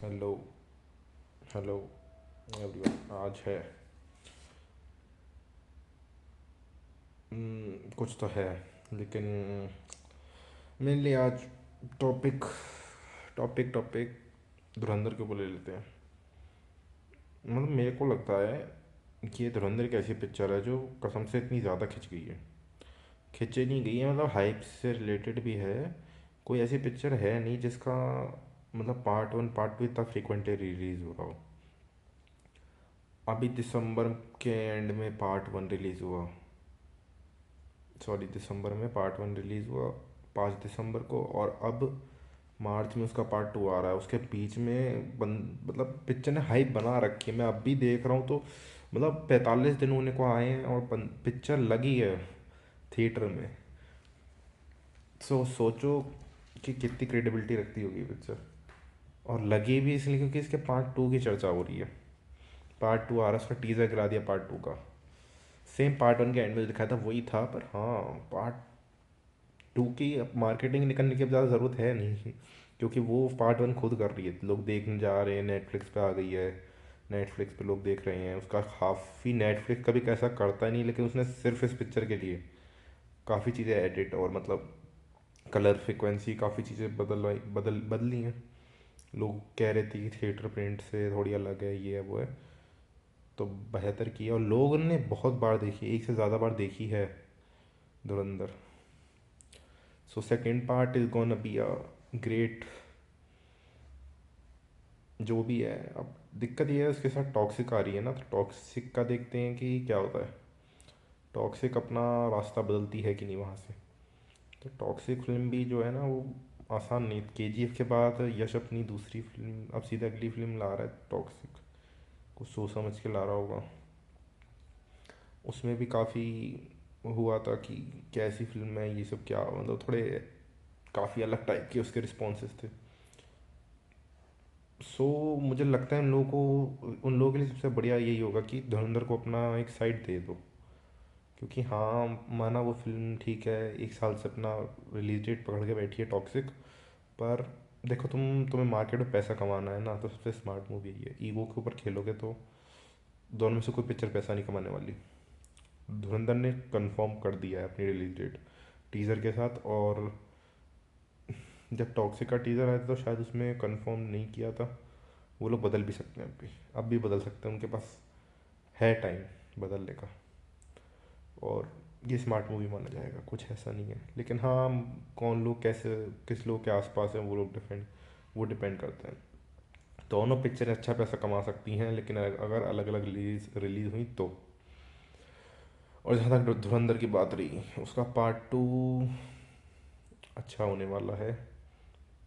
Hello. Hello everyone. आज है कुछ तो है, लेकिन मेनली आज टॉपिक टॉपिक टॉपिक धुरंधर के ऊपर ले लेते हैं। मतलब मेरे को लगता है कि ये धुरंधर एक ऐसी पिक्चर है जो कसम से इतनी ज़्यादा खिंच गई है। खिंचे नहीं गई है, मतलब हाइप से रिलेटेड भी है। कोई ऐसी पिक्चर है नहीं जिसका मतलब पार्ट वन पार्ट टू इतना फ्रिक्वेंटली रिलीज़ हो रहा हो। अभी दिसंबर के एंड में पार्ट वन रिलीज़ हुआ। सॉरी, दिसंबर में पार्ट वन रिलीज़ हुआ, 5 दिसंबर को। और अब मार्च में उसका पार्ट टू आ रहा है। उसके बीच में मतलब पिक्चर ने हाइप बना रखी है। मैं अब भी देख रहा हूँ तो मतलब 45 दिन होने को आए हैं और पिक्चर लगी है थिएटर में। सोचो कि कितनी क्रेडिबिलिटी रखती होगी पिक्चर। और लगी भी इसलिए क्योंकि इसके पार्ट टू की चर्चा हो रही है। पार्ट टू आ रहा है, उसका टीजर गिरा दिया पार्ट टू का। सेम पार्ट वन के एंड में जो दिखाया था वही था, पर हाँ, पार्ट टू की अब मार्केटिंग निकलने की अब ज़्यादा ज़रूरत है नहीं, क्योंकि वो पार्ट वन खुद कर रही है। लोग देखने जा रहे हैं, नेटफ्लिक्स पे आ गई है। नेटफ्लिक्स पे लोग देख रहे हैं उसका। काफ़ी नेटफ्लिक्स कभी कैसा करता ही नहीं, लेकिन उसने सिर्फ इस पिक्चर के लिए काफ़ी चीज़ें एडिट और मतलब कलर फ्रिक्वेंसी काफ़ी चीज़ें बदली हैं। लोग कह रहे थे कि थिएटर प्रिंट से थोड़ी अलग है, ये है वो है। तो बेहतर किया और लोगों ने बहुत बार देखी, एक से ज़्यादा बार देखी है धुरंधर। So second part is gonna be a great. जो भी है, अब दिक्कत ये है उसके साथ टॉक्सिक आ रही है ना, तो टॉक्सिक का देखते हैं कि क्या होता है। टॉक्सिक अपना रास्ता बदलती है कि नहीं वहाँ से। तो टॉक्सिक फिल्म भी जो है ना वो आसान नहीं। केजीएफ के बाद यश अपनी दूसरी फिल्म, अब सीधा अगली फिल्म ला रहा है टॉक्सिक। कुछ सोच समझ के ला रहा होगा। उसमें भी काफ़ी हुआ था कि कैसी फिल्म है ये सब, क्या मतलब थोड़े काफ़ी अलग टाइप के उसके रिस्पॉन्सेस थे। मुझे लगता है उन लोगों के लिए सबसे बढ़िया यही होगा कि धुरंधर को अपना एक साइड दे दो। क्योंकि हाँ, माना वो फिल्म ठीक है, 1 साल से अपना रिलीज डेट पकड़ के बैठी है टॉक्सिक। पर देखो, तुम्हें मार्केट में पैसा कमाना है ना, तो सबसे स्मार्ट मूवी यही है। ईगो के ऊपर खेलोगे तो दोनों में से कोई पिक्चर पैसा नहीं कमाने वाली। धुरंधर ने कंफर्म कर दिया है अपनी रिलीज डेट टीज़र के साथ। और जब टॉक्सिक का टीज़र आया था तो शायद उसमें कंफर्म नहीं किया था। वो लोग बदल भी सकते हैं, अब भी बदल सकते हैं, उनके पास है टाइम बदलने का। और ये स्मार्ट मूवी माना जाएगा, कुछ ऐसा नहीं है। लेकिन हाँ, कौन लोग कैसे, किस लोग के आसपास हैं, वो डिपेंड करता है। दोनों पिक्चरें अच्छा पैसा कमा सकती हैं, लेकिन अगर अलग अलग रिलीज रिलीज हुई तो। और जहाँ तक धुरंधर की बात रही, उसका पार्ट टू अच्छा होने वाला है।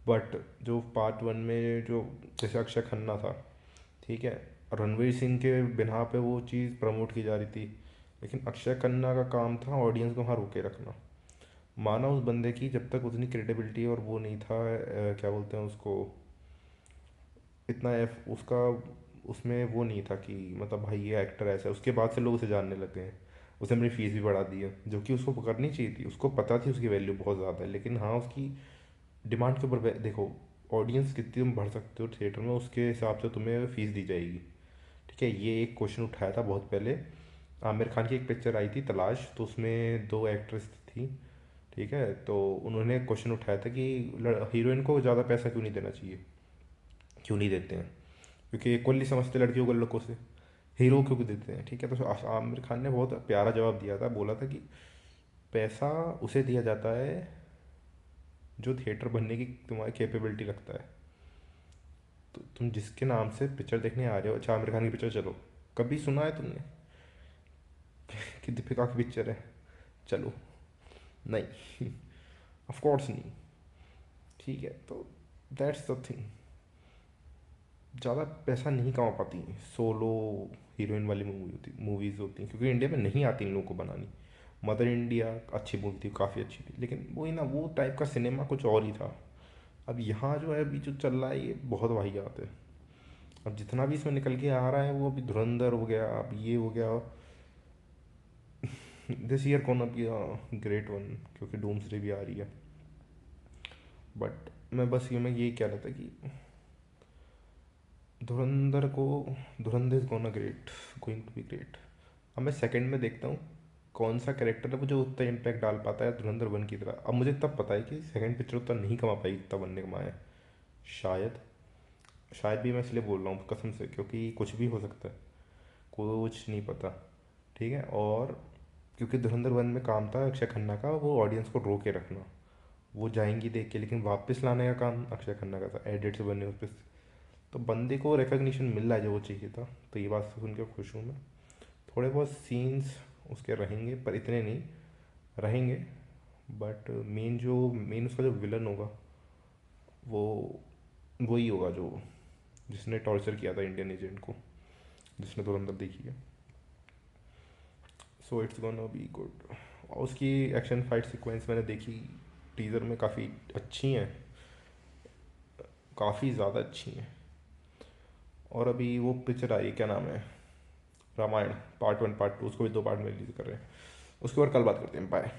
बट जो पार्ट वन में जो जैसे अक्षय खन्ना था, ठीक है, रणवीर सिंह के बिना पे वो चीज़ प्रमोट की जा रही थी। लेकिन अक्षय खन्ना का काम था ऑडियंस को वहाँ रोके रखना। माना उस बंदे की जब तक उतनी क्रेडिबिलिटी और वो नहीं था, क्या बोलते हैं उसको, इतना एफ उसका उसमें वो नहीं था कि मतलब भाई ये एक्टर ऐसा है। उसके बाद से लोग उसे जानने लगे हैं। उसने अपनी फीस भी बढ़ा दी है, जो कि उसको करनी चाहिए थी। उसको पता थी उसकी वैल्यू बहुत ज़्यादा है, लेकिन हाँ, उसकी डिमांड के ऊपर देखो, ऑडियंस कितनी तुम भर सकते हो थिएटर में, उसके हिसाब से तुम्हें फीस दी जाएगी। ठीक है, ये एक क्वेश्चन उठाया था बहुत पहले। आमिर खान की एक पिक्चर आई थी तलाश, तो उसमें दो एक्ट्रेस थी। ठीक है, तो उन्होंने क्वेश्चन उठाया था कि हीरोइन को ज़्यादा पैसा क्यों नहीं देना चाहिए, क्यों नहीं देते हैं। क्योंकि इक्वली समझते लड़कियों को लड़कों से, हीरो क्यों देते हैं। ठीक है, तो आमिर खान ने बहुत प्यारा जवाब दिया था। बोला था कि पैसा उसे दिया जाता है जो थिएटर बनने की तुम्हारी कैपेबिलिटी रखता है। तो तुम जिसके नाम से पिक्चर देखने आ रहे हो, अच्छा आमिर खान की पिक्चर चलो, कभी सुना है तुमने कि दीपिका की पिक्चर है चलो? नहीं, ऑफ कोर्स नहीं। ठीक है, तो दैट्स द थिंग। ज़्यादा पैसा नहीं कमा पाती सोलो हीरोइन वाली मूवीज़ होती हैं, क्योंकि इंडिया में नहीं आती इन लोगों को बनानी। मदर इंडिया अच्छी मूवी थी, काफ़ी अच्छी थी, लेकिन वही ना, वो टाइप का सिनेमा कुछ और ही था। अब यहाँ जो है, अभी जो चल रहा है ये बहुत वाहियात है। अब जितना भी इसमें निकल के आ रहा है, वो अभी धुरंधर हो गया, अब ये हो गया। दिस ईयर कौन अभी ग्रेट वन, क्योंकि डूम्सडे भी आ रही है। बट मैं बस ये मैं यही कह रहा था कि धुरंधर को, Dhurandhar is gonna great, going to be great. अब मैं सेकंड में देखता हूँ कौन सा कैरेक्टर है वो जो उतना इम्पैक्ट डाल पाता है धुरंधर वन की तरह। अब मुझे तब पता है कि सेकंड पिक्चर उतना नहीं कमा पाई जितना वन ने कमाया है। शायद, शायद भी मैं इसलिए बोल रहा हूँ कसम से, क्योंकि कुछ भी हो सकता है, कुछ नहीं पता। ठीक है। और क्योंकि धुरंधर वन में काम था अक्षय खन्ना का वो ऑडियंस को रो के रखना, वो जाएंगी देख के, लेकिन वापस लाने का काम अक्षय खन्ना का था एडिट से बनने उस पर। तो बंदे को रिकग्निशन मिल रहा है जो वो चाहिए था, तो ये बात सुन के खुश हूँ मैं। थोड़े बहुत सीन्स उसके रहेंगे पर इतने नहीं रहेंगे। बट मेन उसका जो विलन होगा वो वही होगा जो जिसने टॉर्चर किया था इंडियन एजेंट को, जिसने धुरंधर देखी है। So it's gonna be good. और उसकी एक्शन फाइट सीक्वेंस मैंने देखी टीज़र में, काफ़ी अच्छी हैं, काफ़ी ज़्यादा अच्छी हैं। और अभी वो पिक्चर आई, क्या नाम है, रामायण पार्ट 1 पार्ट 2, उसको भी 2 पार्ट में रिलीज़ कर रहे हैं। उसके बाद कल बात करते हैं, बाय।